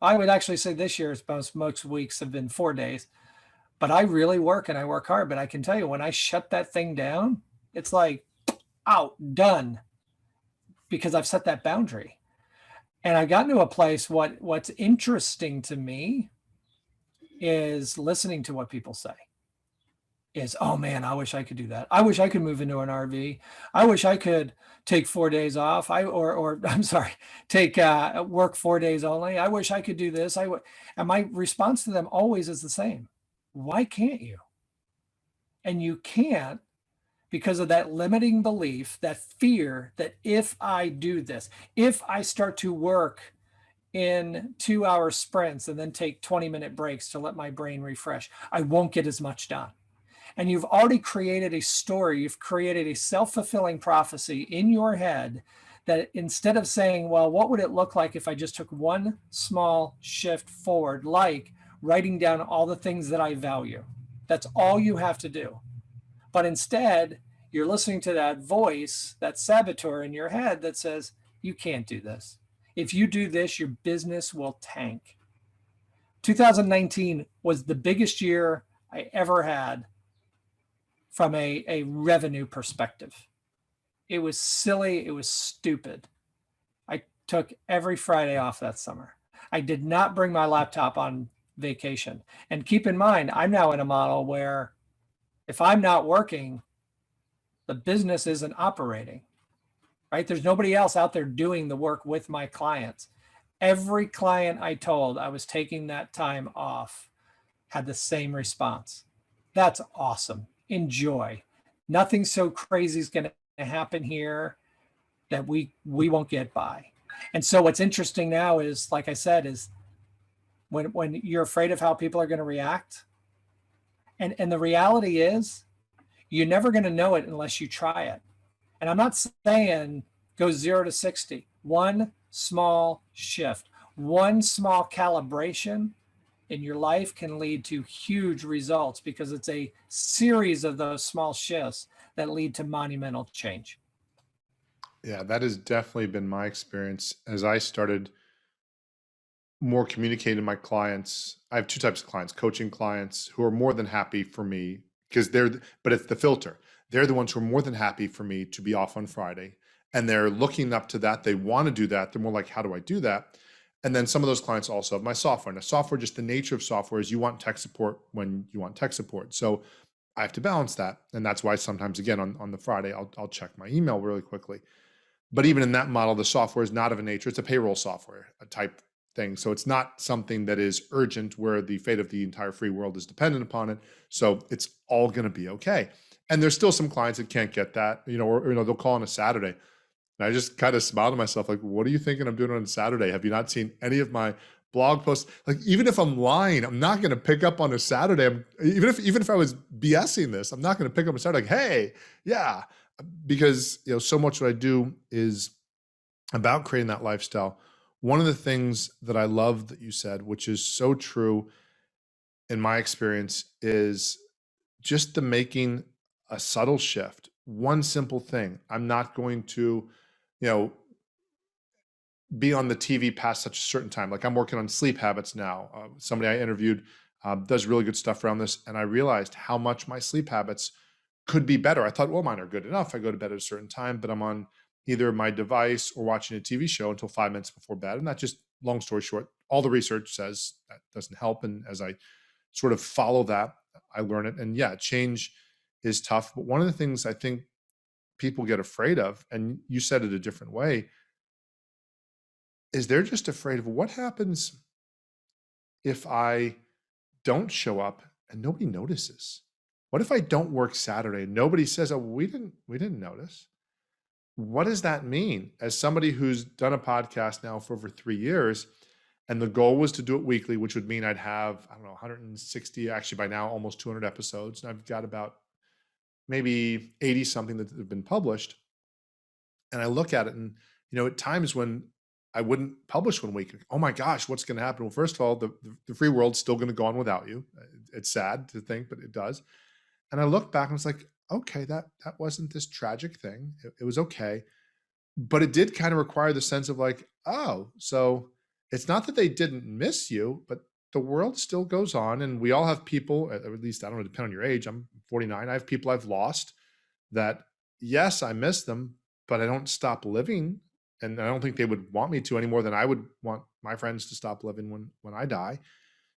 I would actually say this year's most weeks have been 4 days, but I really work and I work hard. But I can tell you, when I shut that thing down, it's like, out, done, because I've set that boundary. And I've gotten to a place, what's interesting to me is listening to what people say. Is, oh man, I wish I could do that. I wish I could move into an RV. I wish I could take 4 days off. I'm sorry, take work 4 days only. I wish I could do this. And my response to them always is the same. Why can't you? And you can't, because of that limiting belief, that fear that if I do this, if I start to work in 2-hour sprints and then take 20-minute breaks to let my brain refresh, I won't get as much done. And you've already created a story, you've created a self-fulfilling prophecy in your head that instead of saying, well, what would it look like if I just took one small shift forward, like writing down all the things that I value? That's all you have to do. But instead, you're listening to that voice, that saboteur in your head that says, you can't do this. If you do this, your business will tank. 2019 was the biggest year I ever had from a revenue perspective. It was silly. It was stupid. I took every Friday off that summer. I did not bring my laptop on vacation. And keep in mind, I'm now in a model where if I'm not working, the business isn't operating, right? There's nobody else out there doing the work with my clients. Every client I told I was taking that time off had the same response. That's awesome. Enjoy. Nothing so crazy is going to happen here that we won't get by. And so what's interesting now is, like I said, is when you're afraid of how people are going to react, and the reality is you're never going to know it unless you try it. And I'm not saying go 0 to 60. One small shift, one small calibration in your life can lead to huge results, because it's a series of those small shifts that lead to monumental change. Yeah, that has definitely been my experience as I started more communicating to my clients. I have two types of clients: coaching clients who are more than happy for me because but it's the filter. They're the ones who are more than happy for me to be off on Friday. And they're looking up to that. They want to do that. They're more like, how do I do that? And then some of those clients also have my software. Now, software, just the nature of software is you want tech support when you want tech support. So I have to balance that. And that's why sometimes, again, on the Friday, I'll check my email really quickly. But even in that model, the software is not of a nature. It's a payroll software, a type thing. So it's not something that is urgent where the fate of the entire free world is dependent upon it. So it's all going to be okay. And there's still some clients that can't get that, or they'll call on a Saturday. And I just kind of smile to myself, like, what are you thinking I'm doing on Saturday? Have you not seen any of my blog posts? Like, even if I'm lying, I'm not going to pick up on a Saturday. Even if I was BSing this, I'm not going to pick up a Saturday. Like, hey, yeah, because so much what I do is about creating that lifestyle. One of the things that I love that you said, which is so true in my experience, is just the making a subtle shift. One simple thing. I'm not going to, you know, be on the TV past such a certain time. Like, I'm working on sleep habits now. Somebody I interviewed does really good stuff around this. And I realized how much my sleep habits could be better. I thought, well, mine are good enough. I go to bed at a certain time, but I'm on either my device or watching a TV show until 5 minutes before bed. And that just, long story short, all the research says that doesn't help. And as I sort of follow that, I learn it. And yeah, change is tough. But one of the things I think people get afraid of, and you said it a different way, is they're just afraid of what happens if I don't show up and nobody notices. What if I don't work Saturday and nobody says, "Oh, we didn't notice"? What does that mean? As somebody who's done a podcast now for over 3 years, and the goal was to do it weekly, which would mean I'd have, I don't know, 160, actually by now almost 200 episodes, and I've got about maybe 80 something that have been published. And I look at it, and at times when I wouldn't publish 1 week, oh my gosh, what's going to happen? Well, first of all, the free world's still going to go on without you. It's sad to think, but it does. And I look back and it's like, okay, that wasn't this tragic thing. It was okay, but it did kind of require the sense of like, oh, so it's not that they didn't miss you, but the world still goes on, and we all have people. At least, I don't know, depend on your age. I'm 49. I have people I've lost that, yes, I miss them, but I don't stop living. And I don't think they would want me to any more than I would want my friends to stop living when I die.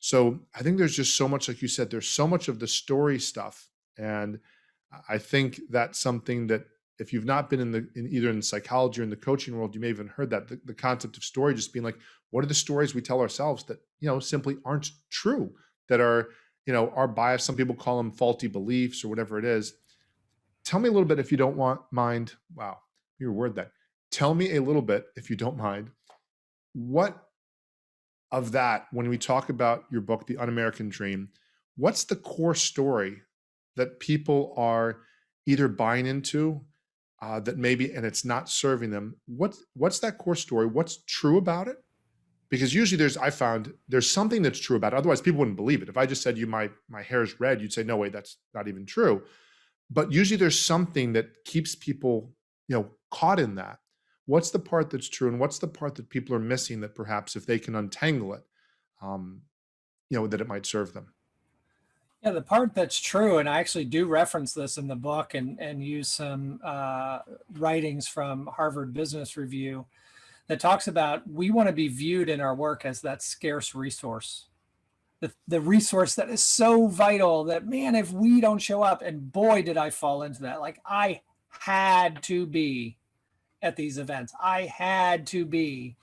So I think there's just so much, like you said, there's so much of the story stuff. And I think that's something that if you've not been in either in psychology or in the coaching world, you may have even heard that the concept of story just being like, what are the stories we tell ourselves that, simply aren't true, that are, our bias. Some people call them faulty beliefs or whatever it is. Tell me a little bit, if you don't mind. Wow, your word that. Tell me a little bit, if you don't mind, what of that, when we talk about your book, The Un-American Dream, what's the core story that people are either buying into that maybe, and it's not serving them? What's that core story? What's true about it? Because usually I found there's something that's true about it. Otherwise, people wouldn't believe it. If I just said you, my hair is red, you'd say, no way, that's not even true. But usually there's something that keeps people, caught in that. What's the part that's true, and what's the part that people are missing that perhaps if they can untangle it, um, that it might serve them? Yeah, the part that's true, and I actually do reference this in the book and use some writings from Harvard Business Review that talks about we want to be viewed in our work as that scarce resource, the resource that is so vital that, man, if we don't show up, and boy, did I fall into that. Like, I had to be at these events. I had to be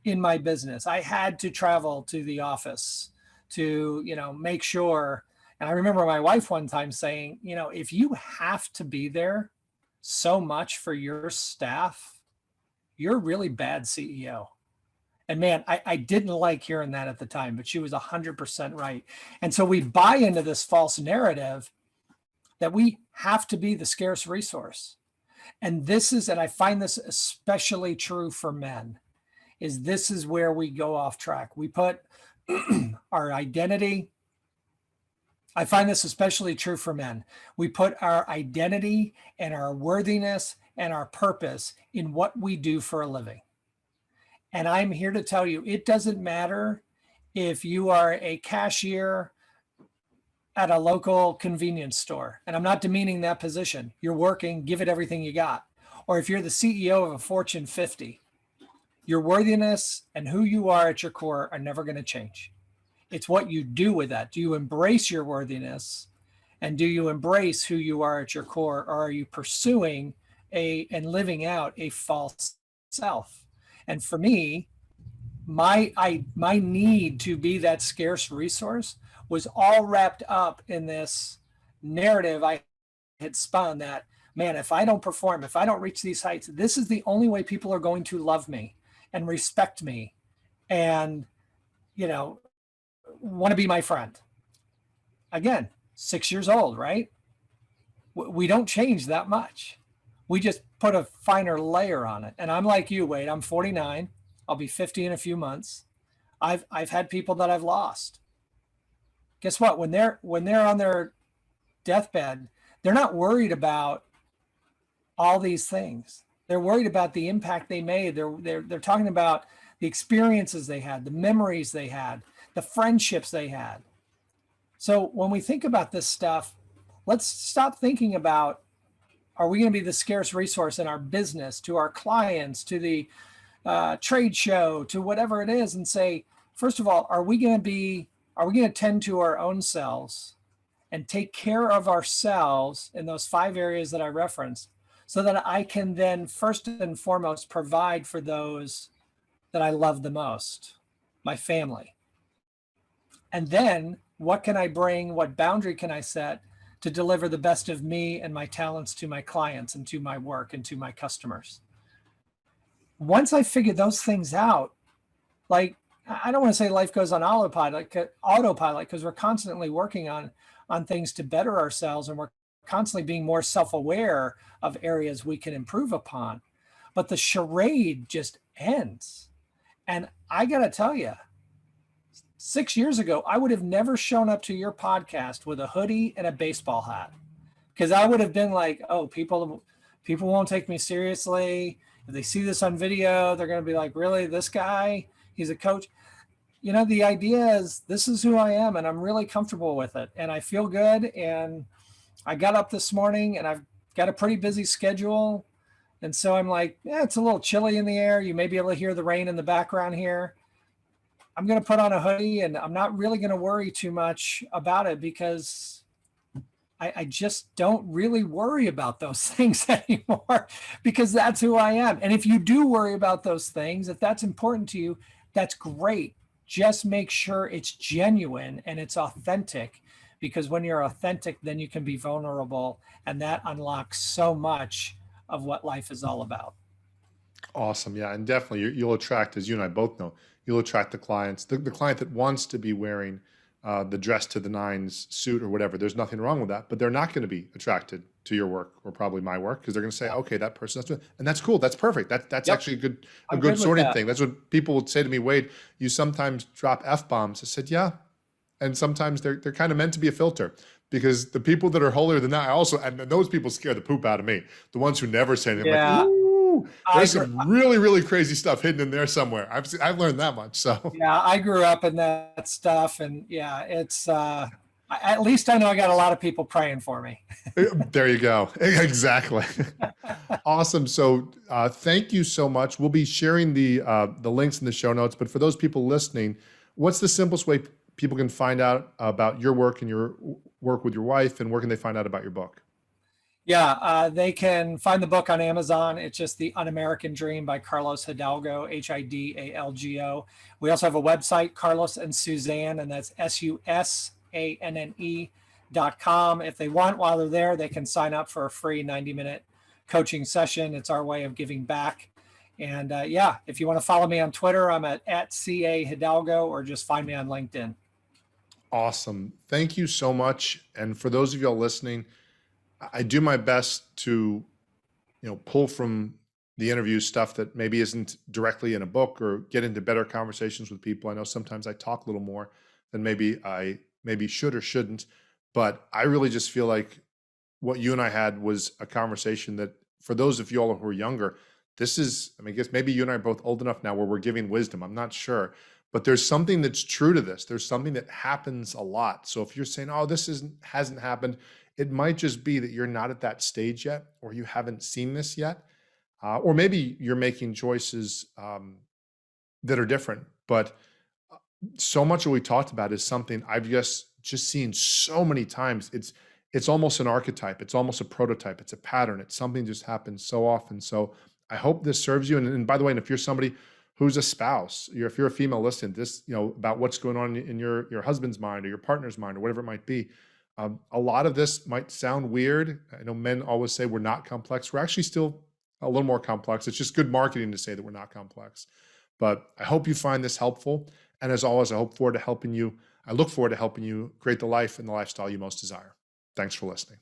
in my business. I had to travel to the office to, make sure. And I remember my wife one time saying, if you have to be there so much for your staff, you're a really bad CEO. And man, I didn't like hearing that at the time, but she was 100% right. And so we buy into this false narrative that we have to be the scarce resource. And I find this especially true for men, this is where we go off track. We put our identity. I find this especially true for men. We put our identity and our worthiness and our purpose in what we do for a living. And I'm here to tell you, it doesn't matter if you are a cashier at a local convenience store. And I'm not demeaning that position. You're working, give it everything you got. Or if you're the CEO of a Fortune 50, your worthiness and who you are at your core are never going to change. It's what you do with that. Do you embrace your worthiness? And do you embrace who you are at your core? Or are you pursuing and living out a false self? And for me, my need to be that scarce resource was all wrapped up in this narrative I had spun that, man, if I don't perform, if I don't reach these heights, this is the only way people are going to love me and respect me and, want to be my friend. Again, 6 years old, right? We don't change that much. We just put a finer layer on it. And I'm like you, Wade, I'm 49. I'll be 50 in a few months. I've had people that I've lost. Guess what? When they're on their deathbed, they're not worried about all these things. They're worried about the impact they made. They're talking about the experiences they had, the memories they had, the friendships they had. So when we think about this stuff, let's stop thinking about, are we going to be the scarce resource in our business, to our clients, to the trade show, to whatever it is, and say, first of all, are we going to tend to our own selves and take care of ourselves in those 5 areas that I referenced, so that I can then first and foremost provide for those that I love the most, my family. And then what can I bring? What boundary can I set to deliver the best of me and my talents to my clients and to my work and to my customers? Once I figure those things out, like, I don't want to say life goes on autopilot because we're constantly working on things to better ourselves, and we're constantly being more self-aware of areas we can improve upon. But the charade just ends. And I got to tell you, 6 years ago, I would have never shown up to your podcast with a hoodie and a baseball hat, because I would have been like, oh, people won't take me seriously. If they see this on video, they're going to be like, really, this guy, he's a coach. The idea is, this is who I am, and I'm really comfortable with it, and I feel good. And I got up this morning, and I've got a pretty busy schedule. And so I'm like, it's a little chilly in the air. You may be able to hear the rain in the background here. I'm going to put on a hoodie, and I'm not really going to worry too much about it, because I just don't really worry about those things anymore, because that's who I am. And if you do worry about those things, if that's important to you, that's great. Just make sure it's genuine and it's authentic, because when you're authentic, then you can be vulnerable, and that unlocks so much of what life is all about. Awesome. Yeah. And definitely you'll attract, as you and I both know, you'll attract the clients, the client that wants to be wearing the dress to the nines suit or whatever. There's nothing wrong with that, but they're not going to be attracted to your work, or probably my work, because they're going to say, okay, that person, and that's cool. That's perfect. That's Yep. actually a good sorting thing. That's what people would say to me, Wade, you sometimes drop F-bombs. I said, yeah. And sometimes they're kind of meant to be a filter, because the people that are holier than that, and those people scare the poop out of me. The ones who never say anything, like, ooh, there's some really, really crazy stuff hidden in there somewhere. I've learned that much. So yeah, I grew up in that stuff, and yeah, it's at least I know I got a lot of people praying for me. There you go. Exactly. Awesome. So thank you so much. We'll be sharing the links in the show notes, but for those people listening, what's the simplest way people can find out about your work and your work with your wife, and where can they find out about your book? Yeah, they can find the book on Amazon. It's just The Un-American Dream by Carlos Hidalgo, Hidalgo. We also have a website, Carlos and Susanne, and that's Susanne If they want, while they're there, they can sign up for a free 90-minute coaching session. It's our way of giving back. And yeah, if you want to follow me on Twitter, I'm at CA Hidalgo, or just find me on LinkedIn. Awesome. Thank you so much. And for those of y'all listening, I do my best to, pull from the interview stuff that maybe isn't directly in a book, or get into better conversations with people. I know sometimes I talk a little more than maybe should or shouldn't, but I really just feel like what you and I had was a conversation that, for those of y'all who are younger, this is, I mean, I guess maybe you and I are both old enough now where we're giving wisdom. I'm not sure, but there's something that's true to this. There's something that happens a lot. So if you're saying, oh, hasn't happened, it might just be that you're not at that stage yet, or you haven't seen this yet. Or maybe you're making choices that are different. But so much of what we talked about is something I've just seen so many times. It's almost an archetype. It's almost a prototype. It's a pattern. It's something just happens so often. So I hope this serves you. And by the way, and if you're somebody who's a spouse, if you're a female listening, this, about what's going on in your husband's mind or your partner's mind or whatever it might be. A lot of this might sound weird. I know men always say we're not complex. We're actually still a little more complex. It's just good marketing to say that we're not complex. But I hope you find this helpful. And as always, I look forward to helping you create the life and the lifestyle you most desire. Thanks for listening.